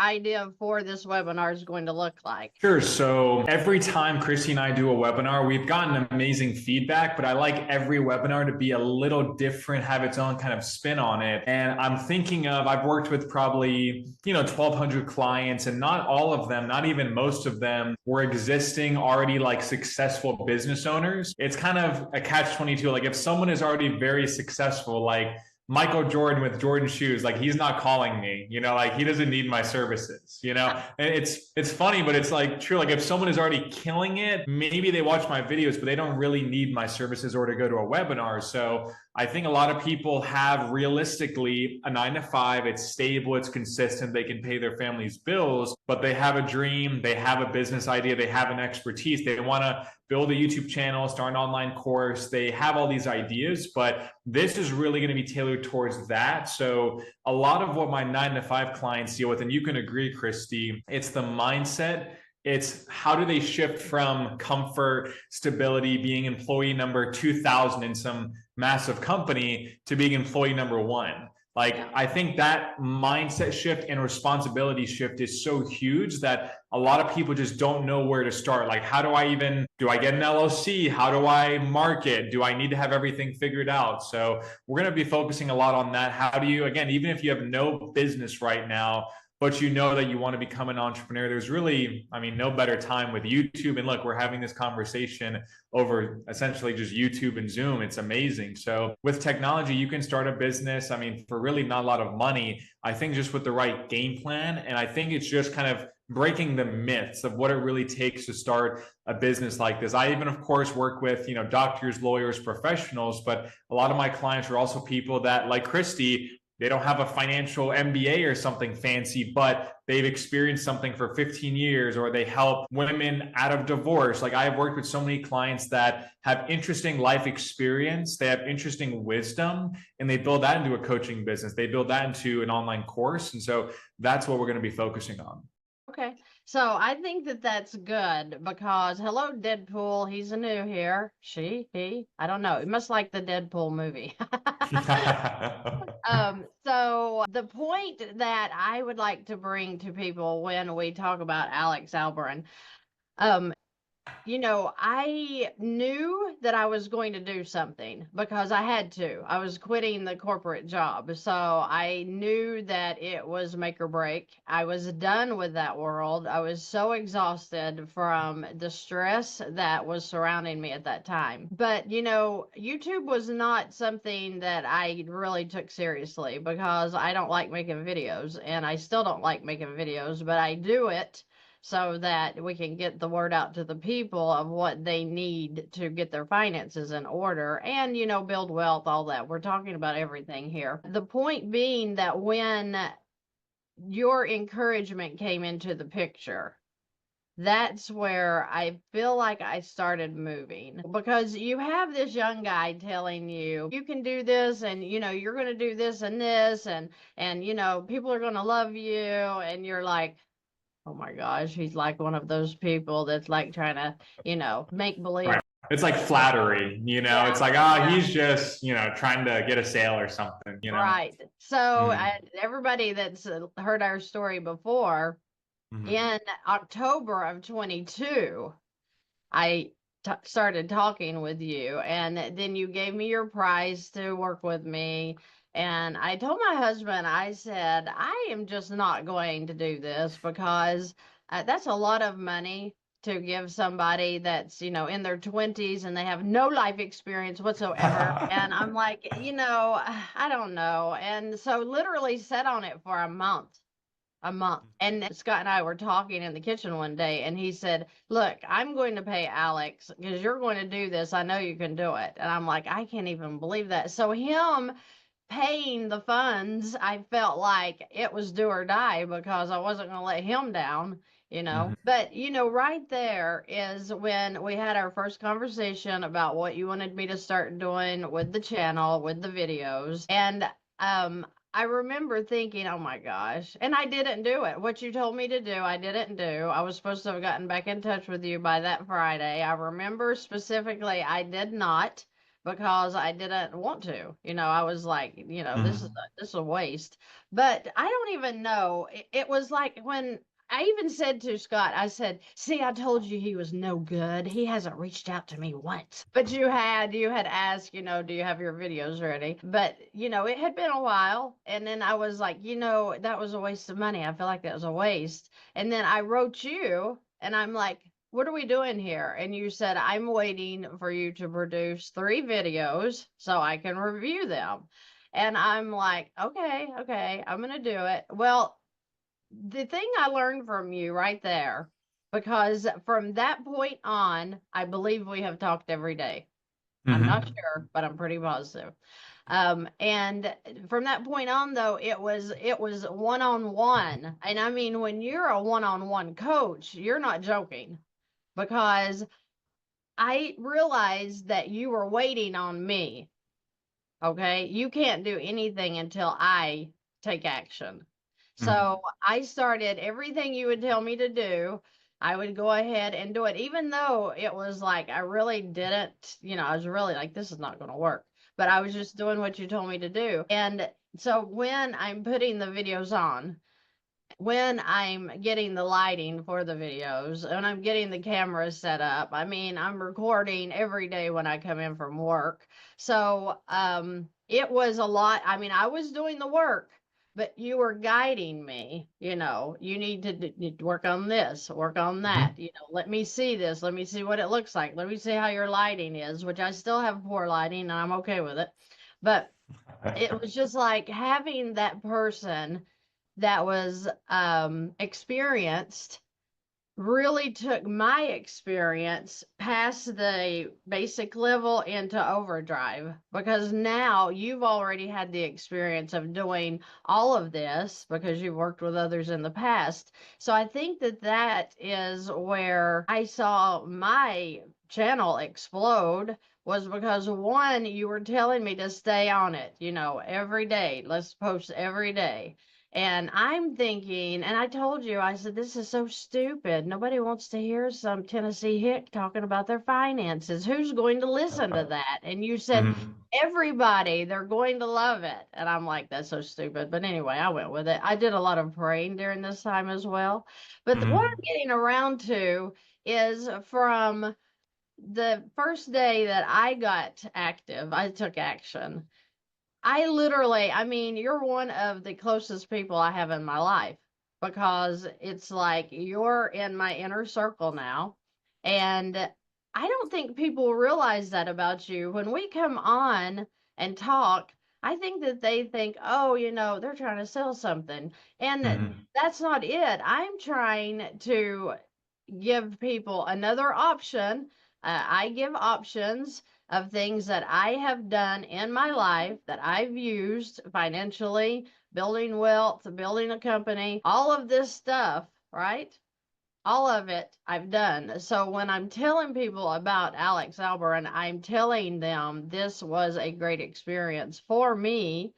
idea of for this webinar is going to look like? Sure. So every time Christy and I do a webinar, we've gotten amazing feedback, but I like every webinar to be a little different, have its own kind of spin on it. And I'm thinking of, I've worked with probably, 1,200 clients, and not all of them, not even most of them, were existing already like successful business owners. It's kind of a catch-22. Like if someone is already very successful, like Michael Jordan with Jordan shoes, like he's not calling me, like he doesn't need my services, and it's funny, but it's like true. Like if someone is already killing it, maybe they watch my videos, but they don't really need my services or to go to a webinar. So I think a lot of people have realistically a 9 to 5. It's stable, it's consistent, they can pay their family's bills, but they have a dream, they have a business idea, they have an expertise, they want to build a YouTube channel, start an online course. They have all these ideas, but this is really going to be tailored towards that. So a lot of what my 9 to 5 clients deal with, and you can agree, Christy, it's the mindset. It's how do they shift from comfort, stability, being employee number 2,000 in some massive company to being employee number 1. Like, I think that mindset shift and responsibility shift is so huge that a lot of people just don't know where to start. Like, how do I get an LLC? How do I market? Do I need to have everything figured out? So we're going to be focusing a lot on that. How do you, again, even if you have no business right now, but you know that you want to become an entrepreneur, there's really, no better time with YouTube. And look, we're having this conversation over essentially just YouTube and Zoom. It's amazing. So with technology, you can start a business, for really not a lot of money, I think just with the right game plan. And I think it's just kind of breaking the myths of what it really takes to start a business like this. I even, of course, work with, doctors, lawyers, professionals, but a lot of my clients are also people that, like Christy, they don't have a financial MBA or something fancy, but they've experienced something for 15 years, or they help women out of divorce. Like I have worked with so many clients that have interesting life experience, they have interesting wisdom, and they build that into a coaching business. They build that into an online course. And so that's what we're going to be focusing on. Okay. So I think that that's good because hello, Deadpool. He's a new here. He, I don't know. It must like the Deadpool movie. So the point that I would like to bring to people when we talk about Alex Albarran, I knew that I was going to do something because I had to. I was quitting the corporate job. So I knew that it was make or break. I was done with that world. I was so exhausted from the stress that was surrounding me at that time. But, YouTube was not something that I really took seriously because I don't like making videos, and I still don't like making videos, but I do it so that we can get the word out to the people of what they need to get their finances in order and, build wealth, all that. We're talking about everything here. The point being that when your encouragement came into the picture, that's where I feel like I started moving, because you have this young guy telling you, you can do this, and, you're going to do this and this, and, people are going to love you. And you're like, oh my gosh, he's like one of those people that's like trying to, make believe. Right. It's like flattery, Yeah, it's like, he's just, trying to get a sale or something, Right. So everybody that's heard our story before, in October of 22, I started talking with you, and then you gave me your price to work with me. And I told my husband, I said, I am just not going to do this because that's a lot of money to give somebody that's, in their 20s and they have no life experience whatsoever. And I'm like, I don't know. And so literally sat on it for a month. And Scott and I were talking in the kitchen one day, and he said, look, I'm going to pay Alex because you're going to do this. I know you can do it. And I'm like, I can't even believe that. So him paying the funds, I felt like it was do or die because I wasn't going to let him down, But, right there is when we had our first conversation about what you wanted me to start doing with the channel, with the videos. And I remember thinking, oh my gosh, and I didn't do it. What you told me to do, I didn't do. I was supposed to have gotten back in touch with you by that Friday. I remember specifically I did not, because I didn't want to. I was like, this is a waste. But I don't even know. It was like when I even said to Scott, I said, "See, I told you he was no good. He hasn't reached out to me once." But you had asked, do you have your videos ready? But it had been a while, and then I was like, that was a waste of money. I feel like that was a waste. And then I wrote you, and I'm like, what are we doing here? And you said, I'm waiting for you to produce 3 videos so I can review them. And I'm like, okay, I'm going to do it. Well, the thing I learned from you right there, because from that point on, I believe we have talked every day. I'm not sure, but I'm pretty positive. And from that point on, though, it was one-on-one. And I mean, when you're a one-on-one coach, you're not joking, because I realized that you were waiting on me. Okay. You can't do anything until I take action. So I started everything you would tell me to do. I would go ahead and do it, even though it was like I really didn't, I was really like, this is not going to work. But I was just doing what you told me to do. And so when I'm putting the videos on, when I'm getting the lighting for the videos, and I'm getting the cameras set up. I mean, I'm recording every day when I come in from work. So it was a lot. I mean, I was doing the work, but you were guiding me. You need to work on this, work on that. Let me see this. Let me see what it looks like. Let me see how your lighting is, which I still have poor lighting, and I'm okay with it. But it was just like having that person that was experienced really took my experience past the basic level into overdrive, because now you've already had the experience of doing all of this because you've worked with others in the past. So I think that is where I saw my channel explode, was because, one, you were telling me to stay on it, every day. Let's post every day. And I'm thinking, and I told you, I said, this is so stupid. Nobody wants to hear some Tennessee hick talking about their finances. Who's going to listen to that? And you said, everybody, they're going to love it. And I'm like, that's so stupid. But anyway, I went with it. I did a lot of praying during this time as well. But what I'm getting around to is, from the first day that I got active, I took action. I mean, you're one of the closest people I have in my life, because it's like you're in my inner circle now. And I don't think people realize that about you. When we come on and talk, I think that they think, oh, they're trying to sell something. And that's not it. I'm trying to give people another option. I give options of things that I have done in my life that I've used financially, building wealth, building a company, all of this stuff, right? All of it I've done. So when I'm telling people about Alex Albarran, I'm telling them this was a great experience for me.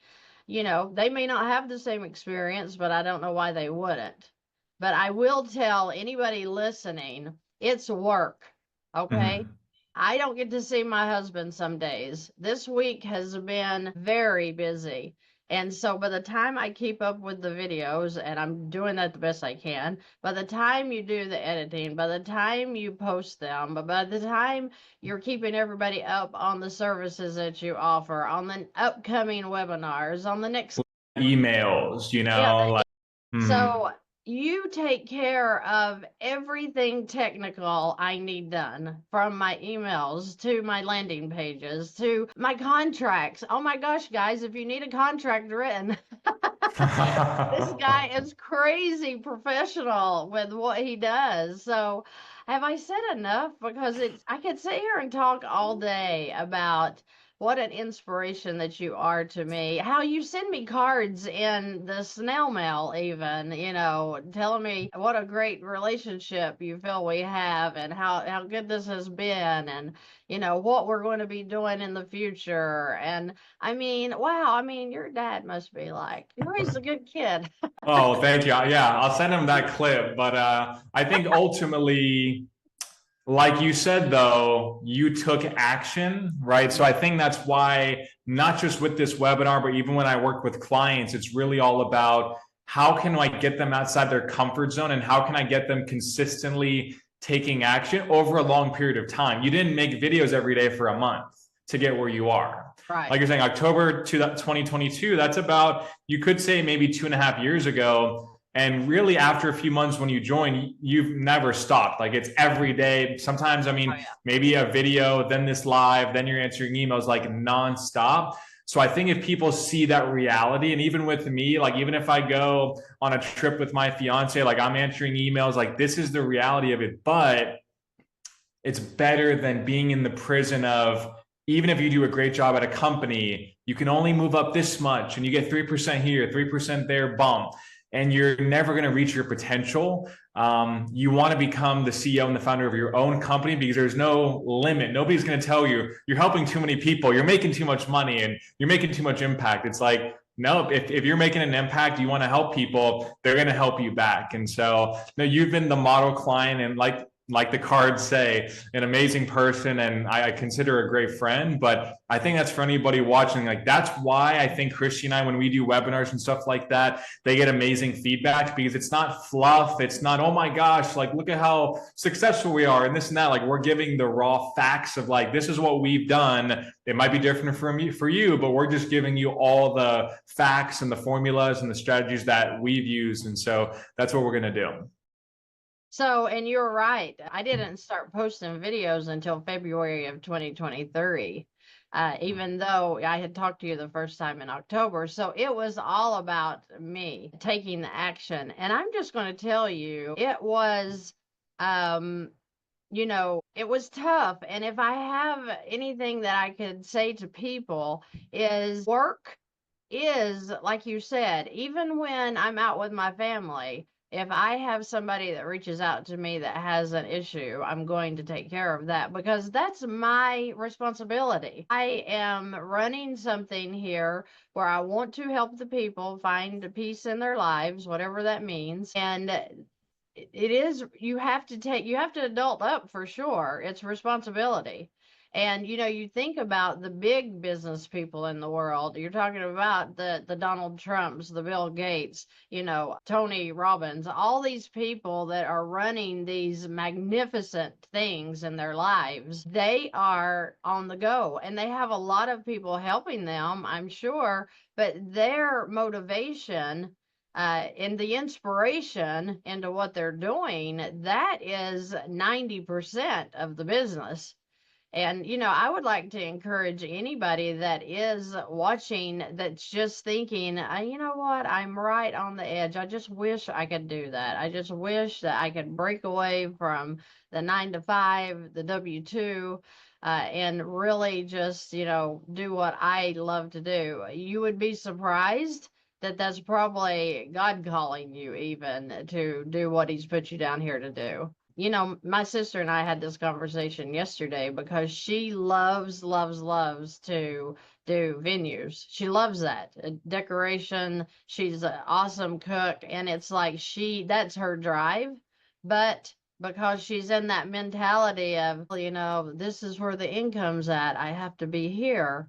They may not have the same experience, but I don't know why they wouldn't. But I will tell anybody listening, it's work. Okay. I don't get to see my husband some days. This week has been very busy. And so by the time I keep up with the videos, and I'm doing that the best I can, by the time you do the editing, by the time you post them, but by the time you're keeping everybody up on the services that you offer, on the upcoming webinars, on the next emails, yeah, so you take care of everything technical I need done, from my emails to my landing pages to my contracts. Oh my gosh, guys, if you need a contract written, this guy is crazy professional with what he does. So have I said enough? Because I could sit here and talk all day about what an inspiration that you are to me. How you send me cards in the snail mail, even, telling me what a great relationship you feel we have, and how good this has been, and, what we're going to be doing in the future. And I mean, wow, I mean, your dad must be like, you raised a good kid. Oh, thank you. Yeah, I'll send him that clip. But I think ultimately, Like you said, though, you took action, right? So I think that's why, not just with this webinar, but even when I work with clients, it's really all about how can I get them outside their comfort zone and how can I get them consistently taking action over a long period of time. You didn't make videos every day for a month to get where you are. Right. Like you're saying, October 2022, that's about, you could say maybe 2.5 years ago. And really, after a few months when you join, you've never stopped. Like it's every day. Sometimes, I mean, Oh, yeah. maybe a video, then this live, then you're answering emails like nonstop. So I think if people see that reality, and even with me, like even if I go on a trip with my fiance, like I'm answering emails, like this is the reality of it. But it's better than being in the prison of, even if you do a great job at a company, you can only move up this much and you get 3% here, 3% there, bump, and you're never going to reach your potential. You want to become the CEO and the founder of your own company because there's no limit. Nobody's going to tell you you're helping too many people, you're making too much money, and you're making too much impact. It's like, no, if you're making an impact, you want to help people, they're going to help you back. And so, you've been the model client, and like the cards say, an amazing person, and I consider a great friend. But I think that's for anybody watching. Like that's why I think Christy and I, when we do webinars and stuff like that, they get amazing feedback because it's not fluff. It's not, oh my gosh, like look at how successful we are and this and that. Like we're giving the raw facts of like, this is what we've done. It might be different for you, but we're just giving you all the facts and the formulas and the strategies that we've used. And so that's what we're going to do. So, and you're right. I didn't start posting videos until February of 2023, even though I had talked to you the first time in October. So it was all about me taking the action. And I'm just going to tell you, it was, it was tough. And if I have anything that I could say to people is work is, like you said, even when I'm out with my family, if I have somebody that reaches out to me that has an issue, I'm going to take care of that because that's my responsibility. I am running something here where I want to help the people find peace in their lives, whatever that means. And it is, you have to adult up for sure. It's responsibility. And you think about the big business people in the world. You're talking about the Donald Trumps, the Bill Gates, Tony Robbins, all these people that are running these magnificent things in their lives. They are on the go and they have a lot of people helping them, I'm sure, but their motivation and the inspiration into what they're doing, that is 90% of the business. And, I would like to encourage anybody that is watching that's just thinking, you know what, I'm right on the edge. I just wish I could do that. I just wish that I could break away from the 9 to 5, the W-2, and really just, do what I love to do. You would be surprised that that's probably God calling you even to do what he's put you down here to do. My sister and I had this conversation yesterday because she loves, loves, loves to do venues. She loves that decoration. She's an awesome cook. And it's like that's her drive. But because she's in that mentality of, this is where the income's at, I have to be here.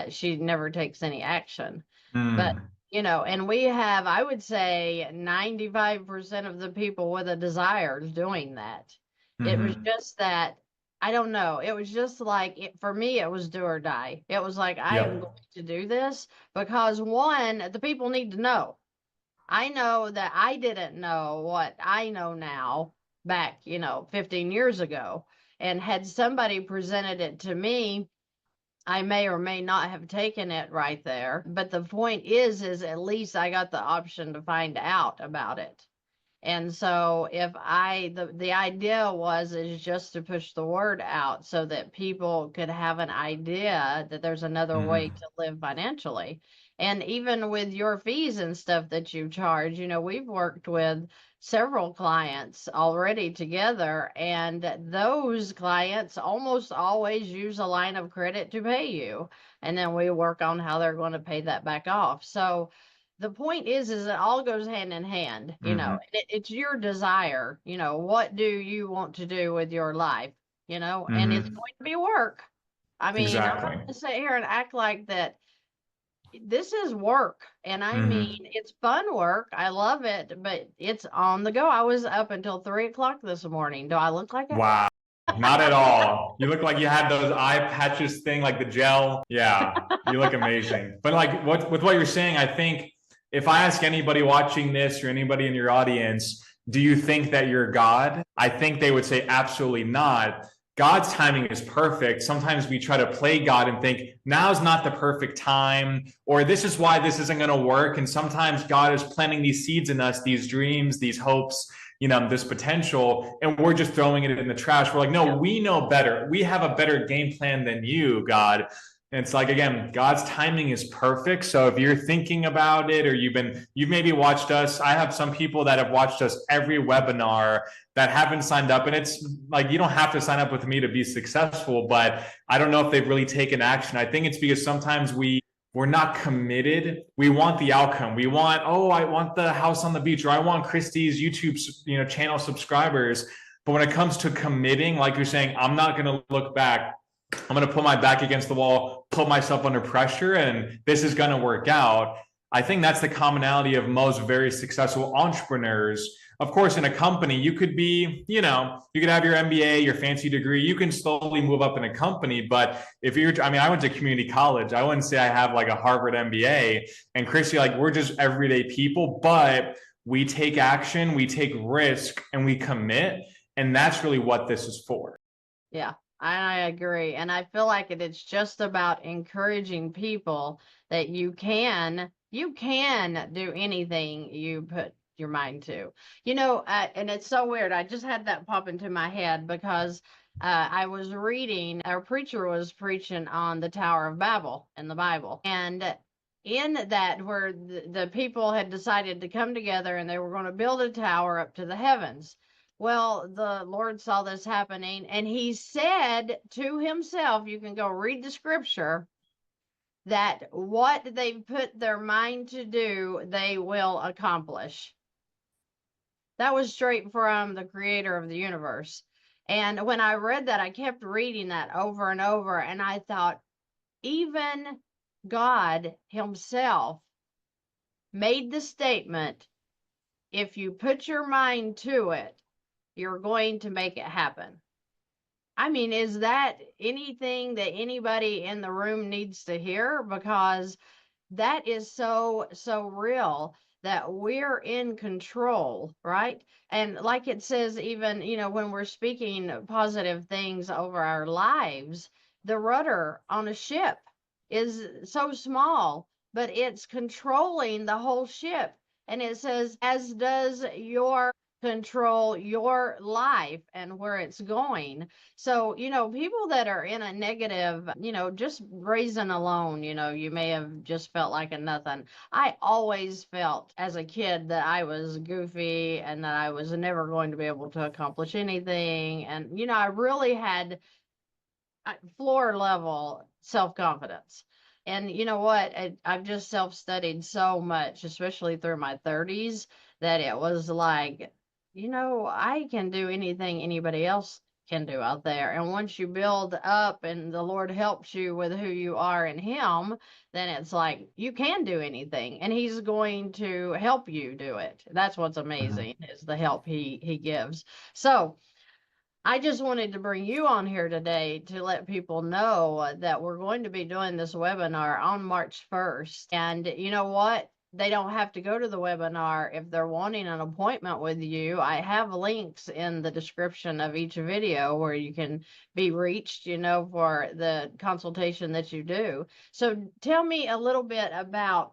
She never takes any action. But Mm. and we have, I would say, 95% of the people with a desire is doing that. It was Mm-hmm. just that, I don't know. It was just like, for me, it was do or die. It was like, I am Yep. going to do this because one, the people need to know. I know that I didn't know what I know now back, 15 years ago. And had somebody presented it to me, I may or may not have taken it right there, but the point is at least I got the option to find out about it. And so if the idea is just to push the word out so that people could have an idea that there's another way Mm-hmm. to live financially. And even with your fees and stuff that you charge, we've worked with several clients already together, and those clients almost always use a line of credit to pay you. And then we work on how they're going to pay that back off. So the point is it all goes hand in hand, you know. It's your desire, you know, what do you want to do with your life, you know, and it's going to be work. I mean, I'm not Exactly. going to sit here and act like that this is work. And I mean, it's fun work. I love it, but it's on the go. I was up until 3 o'clock this morning. Do I look like it? Wow. Not at all. You look like you had those eye patches thing, like the gel. Yeah, you look amazing. But like with what you're saying, I think if I ask anybody watching this or anybody in your audience, do you think that you're God? I think they would say absolutely not. God's timing is perfect. Sometimes we try to play God and think now's not the perfect time, or this is why this isn't going to work. And sometimes God is planting these seeds in us, these dreams, these hopes, you know, this potential, and we're just throwing it in the trash. We're like, no, we know better. We have a better game plan than you, God. And it's like, again, God's timing is perfect. So if you're thinking about it, or you've maybe watched us, I have some people that have watched us every webinar that haven't signed up. And it's like, you don't have to sign up with me to be successful, but I don't know if they've really taken action. I think it's because sometimes we're not committed. We want the outcome. We want, oh, I want the house on the beach, or I want Christy's YouTube, channel subscribers. But when it comes to committing, like you're saying, I'm not going to look back. I'm going to put my back against the wall, put myself under pressure, and this is going to work out. I think that's the commonality of most very successful entrepreneurs. Of course, in a company, you could be, you could have your MBA, your fancy degree, you can slowly move up in a company. But if I went to community college. I wouldn't say I have like a Harvard MBA. And Christy, like, we're just everyday people, but we take action, we take risk, and we commit. And that's really what this is for. Yeah, I agree. And I feel like it's just about encouraging people that you can do anything you put your mind to, and it's so weird. I just had that pop into my head because I was reading, our preacher was preaching on the Tower of Babel in the Bible. And in that, where the people had decided to come together and they were going to build a tower up to the heavens. Well, the Lord saw this happening, and he said to himself, you can go read the scripture, that what they've put their mind to do, they will accomplish. That was straight from the creator of the universe. And when I read that, I kept reading that over and over, and I thought, even God himself made the statement, if you put your mind to it, you're going to make it happen. I mean, is that anything that anybody in the room needs to hear? Because that is so real, that we're in control, right? And like it says, even, when we're speaking positive things over our lives, the rudder on a ship is so small, but it's controlling the whole ship. And it says, as does your control your life and where it's going. So, people that are in a negative, just raising alone, you may have just felt like a nothing. I always felt as a kid that I was goofy and that I was never going to be able to accomplish anything. And, I really had floor level self-confidence. And you know what? I've just self-studied so much, especially through my 30s, that it was like, I can do anything anybody else can do out there. And once you build up and the Lord helps you with who you are in him, then it's like you can do anything, and he's going to help you do it. That's what's amazing, is the help he gives. So I just wanted to bring you on here today to let people know that we're going to be doing this webinar on March 1st. And you know what? They don't have to go to the webinar if they're wanting an appointment with you. I have links in the description of each video where you can be reached, for the consultation that you do. So tell me a little bit about,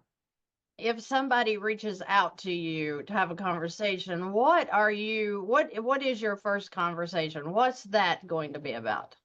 if somebody reaches out to you to have a conversation, what is your first conversation? What's that going to be about?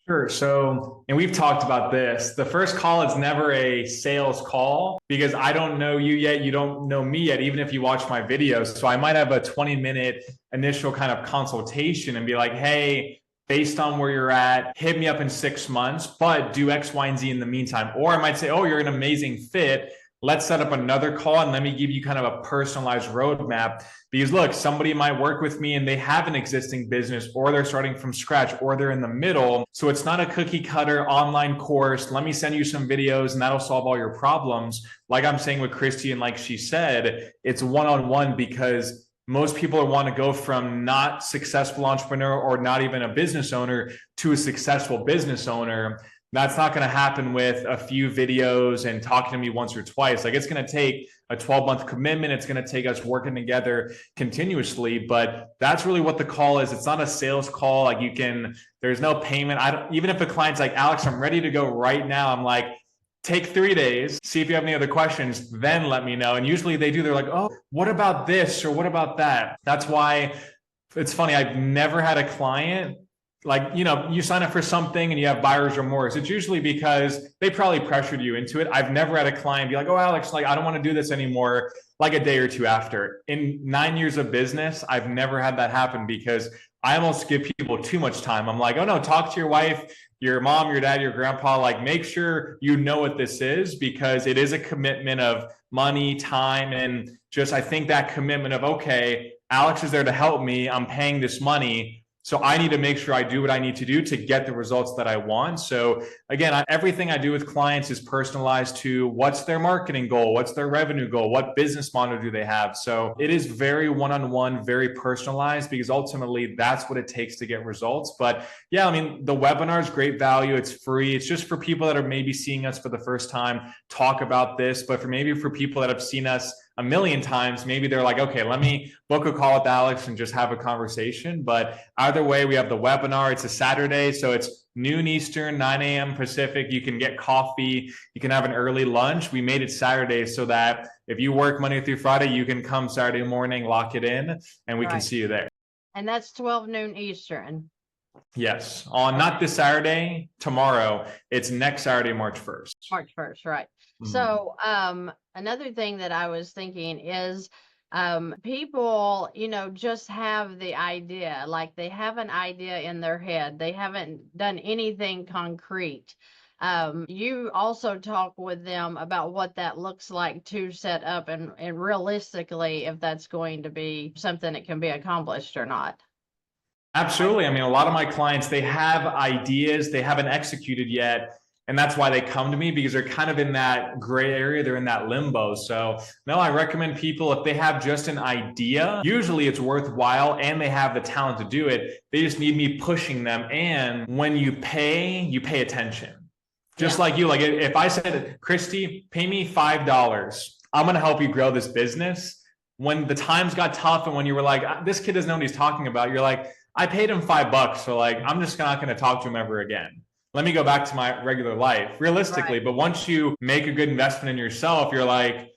Sure. So, and we've talked about this. The first call is never a sales call, because I don't know you yet. You don't know me yet, even if you watch my videos. So I might have a 20-minute initial kind of consultation and be like, hey, based on where you're at, hit me up in 6 months, but do X, Y, and Z in the meantime. Or I might say, oh, you're an amazing fit. let's set up another call and let me give you kind of a personalized roadmap. Because look, somebody might work with me and they have an existing business, or they're starting from scratch, or they're in the middle. So it's not a cookie cutter online course. Let me send you some videos and that'll solve all your problems. Like I'm saying with Christy, and like she said, it's one-on-one, because most people want to go from not successful entrepreneur or not even a business owner to a successful business owner. That's not going to happen with a few videos and talking to me once or twice. Like, it's going to take a 12-month commitment. It's going to take us working together continuously. But that's really what the call is. It's not a sales call. Like, there's no payment. Even if a client's like, Alex, I'm ready to go right now, I'm like, take 3 days, see if you have any other questions, then let me know. And usually they do. They're like, oh, what about this? Or what about that? That's why it's funny. I've never had a client, like, you sign up for something and you have buyer's remorse. It's usually because they probably pressured you into it. I've never had a client be like, oh, Alex, like, I don't want to do this anymore, like a day or two after. In 9 years of business, I've never had that happen, because I almost give people too much time. I'm like, oh no, talk to your wife, your mom, your dad, your grandpa, like, make sure you know what this is, because it is a commitment of money, time, and just, I think that commitment of, okay, Alex is there to help me. I'm paying this money. So I need to make sure I do what I need to do to get the results that I want. So again, everything I do with clients is personalized to what's their marketing goal, what's their revenue goal, what business model do they have. So it is very one-on-one, very personalized, because ultimately that's what it takes to get results. But yeah, I mean, the webinar is great value. It's free. It's just for people that are maybe seeing us for the first time, talk about this. But for people that have seen us a million times, maybe they're like, okay, let me book a call with Alex and just have a conversation. But either way, we have the webinar. It's a Saturday, so it's noon Eastern, 9 a.m. Pacific. You can get coffee. You can have an early lunch. We made it Saturday so that if you work Monday through Friday, you can come Saturday morning, lock it in, and we can see you there. And that's 12 noon Eastern. Yes. On not this Saturday, tomorrow. It's next Saturday, March 1st. March 1st, right. Mm-hmm. So another thing that I was thinking is people, just have the idea, like they have an idea in their head. They haven't done anything concrete. You also talk with them about what that looks like to set up, and realistically, if that's going to be something that can be accomplished or not. Absolutely. I mean, a lot of my clients, they have ideas, they haven't executed yet. And that's why they come to me, because they're kind of in that gray area. They're in that limbo. So no, I recommend people, if they have just an idea, usually it's worthwhile and they have the talent to do it. They just need me pushing them. And when you pay attention. Just like you, like if I said, Christy, pay me $5, I'm going to help you grow this business. When the times got tough and when you were like, this kid doesn't know what he's talking about, you're like, I paid him $5. So like, I'm just not going to talk to him ever again. Let me go back to my regular life, realistically. Right. But once you make a good investment in yourself, you're like,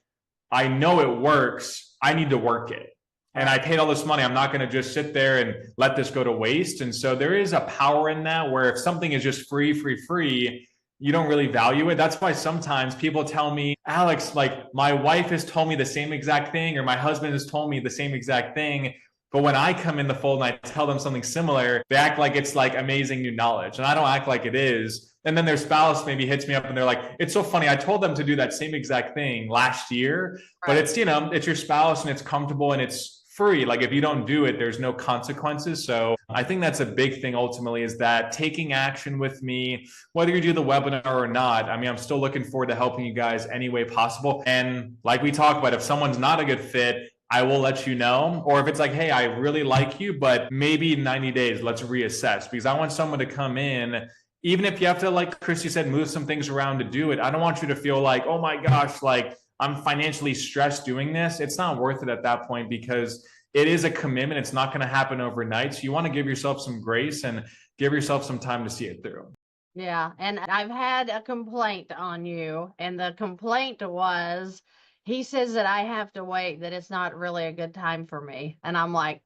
I know it works. I need to work it. And I paid all this money. I'm not going to just sit there and let this go to waste. And so there is a power in that, where if something is just free, you don't really value it. That's why sometimes people tell me, Alex, like, my wife has told me the same exact thing, or my husband has told me the same exact thing. But when I come in the fold and I tell them something similar, they act like it's like amazing new knowledge. And I don't act like it is. And then their spouse maybe hits me up and they're like, it's so funny. I told them to do that same exact thing last year, but it's, it's your spouse and it's comfortable and it's free. Like, if you don't do it, there's no consequences. So I think that's a big thing ultimately, is that taking action with me, whether you do the webinar or not. I mean, I'm still looking forward to helping you guys any way possible. And like we talked about, if someone's not a good fit, I will let you know. Or if it's like, hey, I really like you, but maybe in 90 days, let's reassess. Because I want someone to come in, even if you have to, like Christy said, move some things around to do it. I don't want you to feel like, oh my gosh, like, I'm financially stressed doing this. It's not worth it at that point, because it is a commitment. It's not going to happen overnight. So you want to give yourself some grace and give yourself some time to see it through. Yeah. And I've had a complaint on you, and the complaint was, he says that I have to wait, that it's not really a good time for me. And I'm like,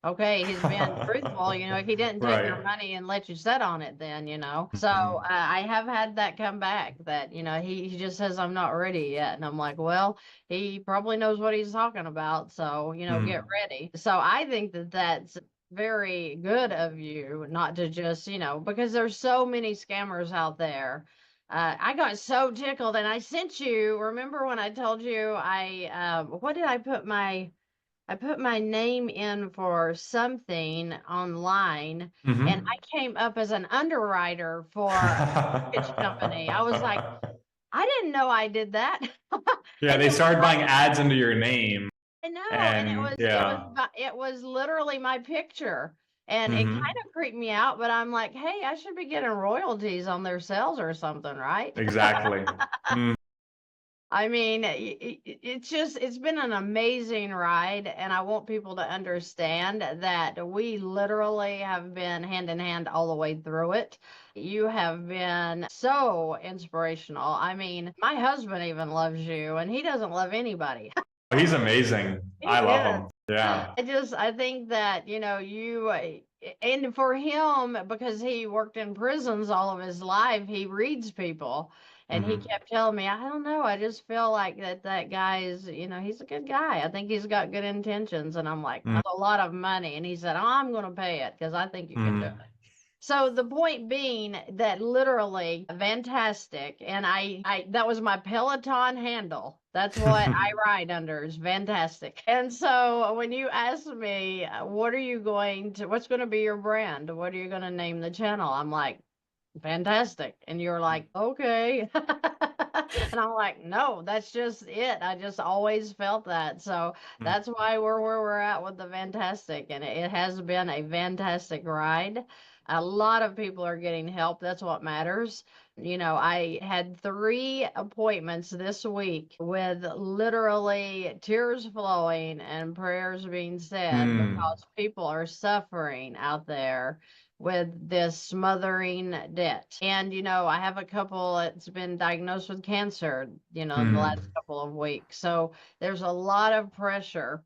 okay, he's been truthful, he didn't take your money and let you sit on it then, So I have had that come back, that, he just says I'm not ready yet. And I'm like, well, he probably knows what he's talking about. So, get ready. So I think that that's very good of you not to just, because there's so many scammers out there. I got so tickled, and I sent you. Remember when I told you what did I put my name in for something online, and Hmm. I came up as an underwriter for a mortgage company. I was like, I didn't know I did that. Yeah, And they it was started my buying ads under your name. I know, and it And was it was yeah. it was literally my picture. And it kind Hmm. of creeped me out, but I'm like, hey, I should be getting royalties on their sales or something, right? Exactly. Mm. I mean, it's been an amazing ride, and I want people to understand that we literally have been hand in hand all the way through it. You have been so inspirational. I mean, my husband even loves you, and he doesn't love anybody. He's amazing. He I love is. him. Yeah. I think that, and for him, because he worked in prisons all of his life, he reads people. And he Hmm. kept telling me, I don't know, I just feel like that guy is, he's a good guy. I think he's got good intentions. And I'm like, Mm. that's a lot of money. And he said, oh, I'm going to pay it because I think you can do it. Mm. So the point being that literally fantastic, and I that was my Peloton handle. That's what I ride under is fantastic. And so when you ask me, what's going to be your brand? What are you going to name the channel? I'm like, fantastic. And you're like, okay. And I'm like, no, that's just it. I just always felt that. So Mm. that's why we're where we're at with the fantastic. And it has been a fantastic ride. A lot of people are getting help. That's what matters. I had 3 appointments this week with literally tears flowing and prayers being said Mm. because people are suffering out there with this smothering debt. And, I have a couple that's been diagnosed with cancer, in the last Mm. couple of weeks. So there's a lot of pressure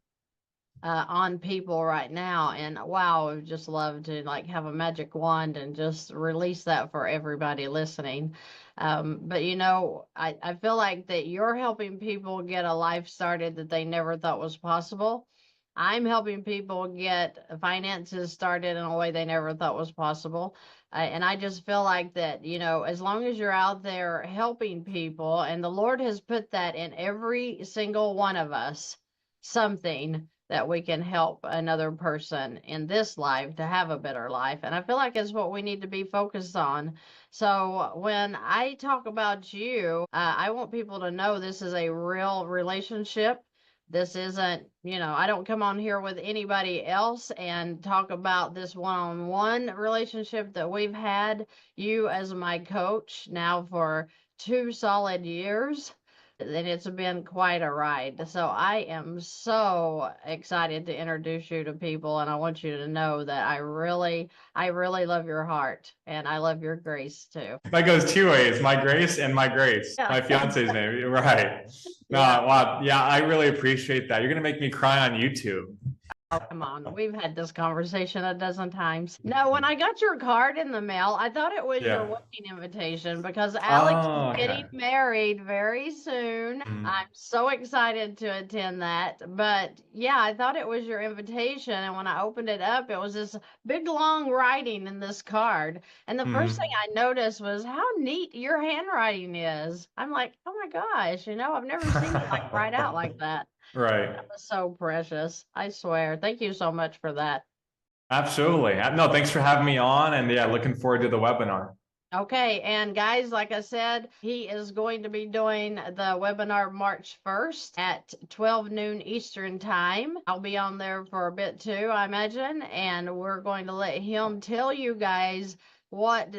on people right now. And wow, I would just love to like have a magic wand and just release that for everybody listening. But I feel like that you're helping people get a life started that they never thought was possible. I'm helping people get finances started in a way they never thought was possible. And I just feel like that, as long as you're out there helping people, and the Lord has put that in every single one of us, something that we can help another person in this life to have a better life. And I feel like it's what we need to be focused on. So when I talk about you, I want people to know this is a real relationship. This isn't, I don't come on here with anybody else and talk about this one-on-one relationship that we've had. You as my coach now for 2 solid years, and it's been quite a ride. So I am so excited to introduce you to people, and I want you to know that I really love your heart, and I love your grace too. That goes two ways, my grace and my grace. Yeah, My fiance's name. Right. No, yeah. wow. Yeah, I really appreciate that. You're going to make me cry on YouTube. Oh, come on. We've had this conversation a dozen times. No, when I got your card in the mail, I thought it was your Yeah. wedding invitation because Alex is Oh, getting okay. married very soon. Mm. I'm so excited to attend that. But yeah, I thought it was your invitation. And when I opened it up, it was this big long writing in this card. And the first thing Mm. I noticed was how neat your handwriting is. I'm like, oh my gosh, I've never seen it like write out like that. Right. Was so precious. I swear. Thank you so much for that. Absolutely. No, thanks for having me on. And yeah, looking forward to the webinar. Okay, and guys, like I said, he is going to be doing the webinar March 1st at 12 noon Eastern time. I'll be on there for a bit too, I imagine, and we're going to let him tell you guys what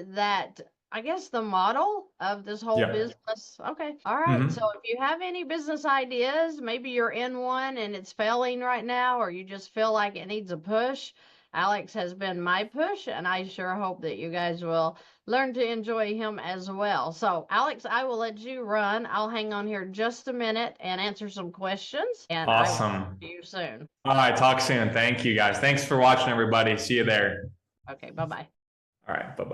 I guess the model of this whole Yeah. business. Okay. All right. So Hmm. if you have any business ideas, maybe you're in one and it's failing right now, or you just feel like it needs a push, Alex has been my push, and I sure hope that you guys will learn to enjoy him as well. So, Alex, I will let you run. I'll hang on here just a minute and answer some questions, and I will Awesome. see you soon. All right. Talk soon. Thank you guys. Thanks for watching, everybody. See you there. Okay, bye bye. All right. Bye bye.